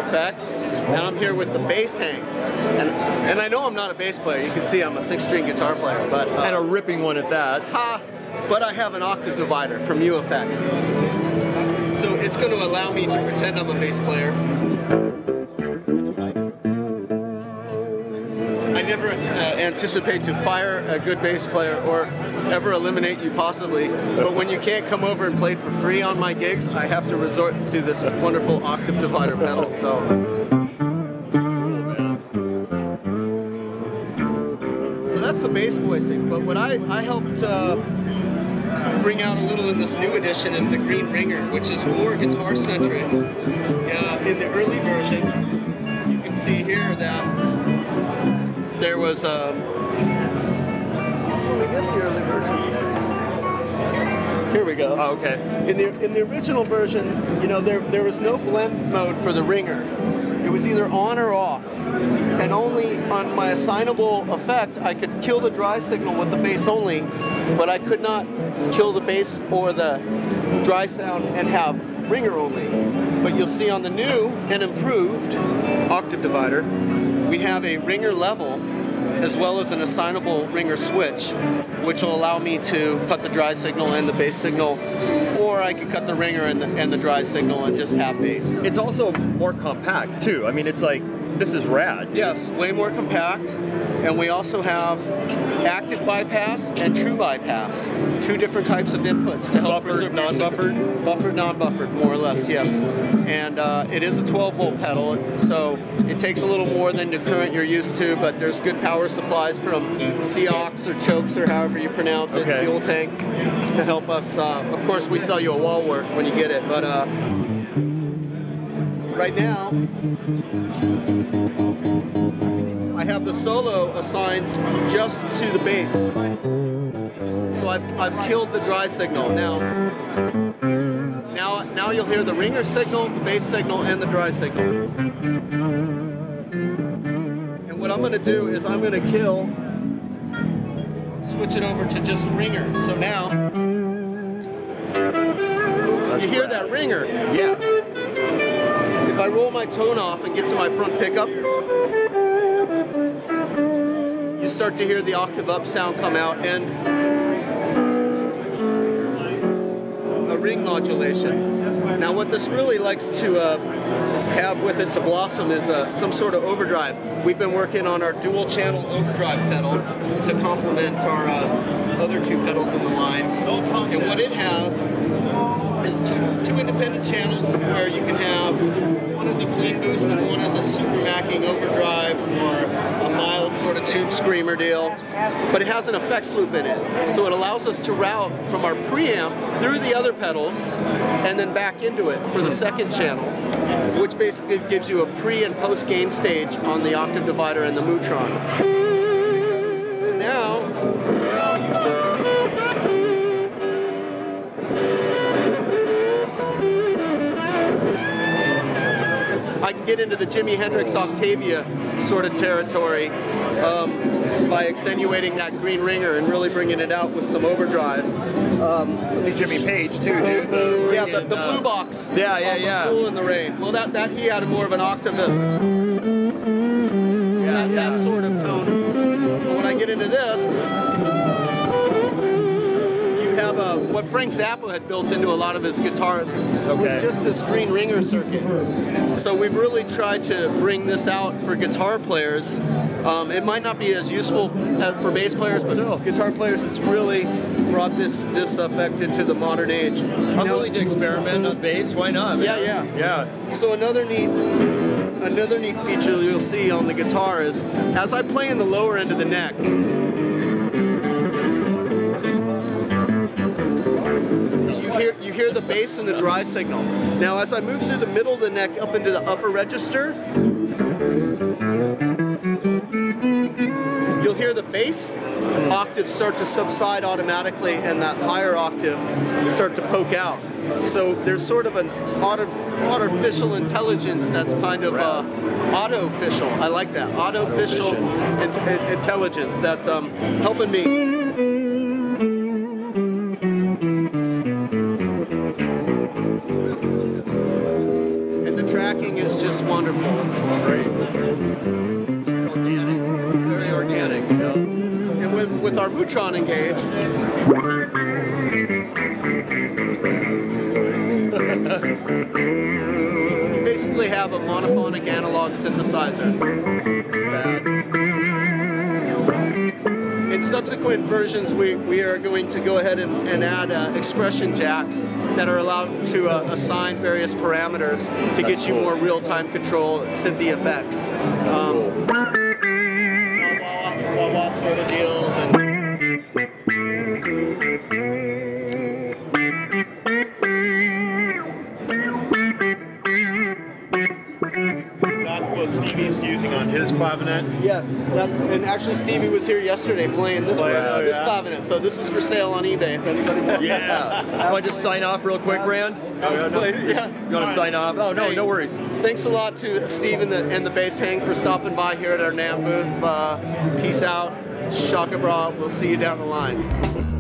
effects, and I'm here with the bass hang. And I know I'm not a bass player. You can see I'm a 6-string guitar player, but and a ripping one at that. But I have an Octave Divider from UFX, so it's going to allow me to pretend I'm a bass player. I never anticipate to fire a good bass player or ever eliminate you possibly, but when you can't come over and play for free on my gigs, I have to resort to this wonderful Octave Divider pedal. So that's the bass voicing, but what I helped bring out a little in this new edition is the green ringer, which is more guitar centric. In the early version, you can see here that there was let me get the early version. Here we go. Oh, okay. In the original version, you know, there was no blend mode for the ringer. It was either on or off, and only on my assignable effect I could kill the dry signal with the bass only, but I could not kill the bass or the dry sound and have ringer only. But you'll see on the new and improved Octave Divider, we have a ringer level as well as an assignable ringer switch, which will allow me to cut the dry signal and the bass signal, or I could cut the ringer and the dry signal and just have bass. It's also more compact too. I mean, it's like, this is rad. Yes, way more compact, and we also have active bypass and true bypass. 2 different types of inputs to help preserve non-buffered? Buffered, non-buffered, more or less, yes. And it is a 12-volt pedal, so it takes a little more than the current you're used to, but there's good power supplies from Seox or Chokes or however you pronounce it, fuel tank, to help us. Of course, we sell you a wall work when you get it, but right now, I have the solo assigned just to the bass. So I've killed the dry signal. Now you'll hear the ringer signal, the bass signal, and the dry signal. And what I'm going to do is I'm going to switch it over to just ringer. So now, you hear that ringer? Yeah. If I roll my tone off and get to my front pickup, you start to hear the octave up sound come out and a ring modulation. Now what this really likes to have with it to blossom is some sort of overdrive. We've been working on our dual channel overdrive pedal to complement our other 2 pedals in the line. And what it has is two independent channels where you can have, one is a clean boost and one is a super macking overdrive or a mild sort of tube screamer deal, but it has an effects loop in it, so it allows us to route from our preamp through the other pedals and then back into it for the second channel, which basically gives you a pre and post gain stage on the Octave Divider and the Mutron. So now I can get into the Jimi Hendrix Octavia sort of territory by accentuating that green ringer and really bringing it out with some overdrive. Jimmy Page too, dude. The blue box. Yeah. Cool in the Rain. Well, that he had more of an octave. That sort of tone. But when I get into this, have what Frank Zappa had built into a lot of his guitars, was just this green ringer circuit. So we've really tried to bring this out for guitar players. It might not be as useful for bass players, but guitar players, it's really brought this effect into the modern age. I'm willing to experiment on bass. Why not? Yeah. So another neat feature you'll see on the guitar is, as I play in the lower end of the neck, you hear the bass and the dry signal. Now as I move through the middle of the neck up into the upper register, you'll hear the bass octave start to subside automatically and that higher octave start to poke out. So there's sort of an artificial intelligence that's kind of auto-official. I like that. Auto-official intelligence that's helping me. wonderful. It's Great. Organic. very organic. Yeah. And with our Mutron engaged, you basically have a monophonic analog synthesizer. In subsequent versions, we are going to go ahead and add expression jacks that are allowed to assign various parameters to get you more real-time control, synthy effects. Wah-wah sort of deals. Is that what Stevie's using on his clavinet? Yes, and actually Stevie was here yesterday playing this clavinet, so this is for sale on eBay if anybody wants. Yeah. Want to just sign off real quick, Rand? You want to sign off? Oh, no, no worries. Thanks a lot to Steve and the Bass Hang for stopping by here at our NAMM booth. Peace out. Shaka Bra. We'll see you down the line.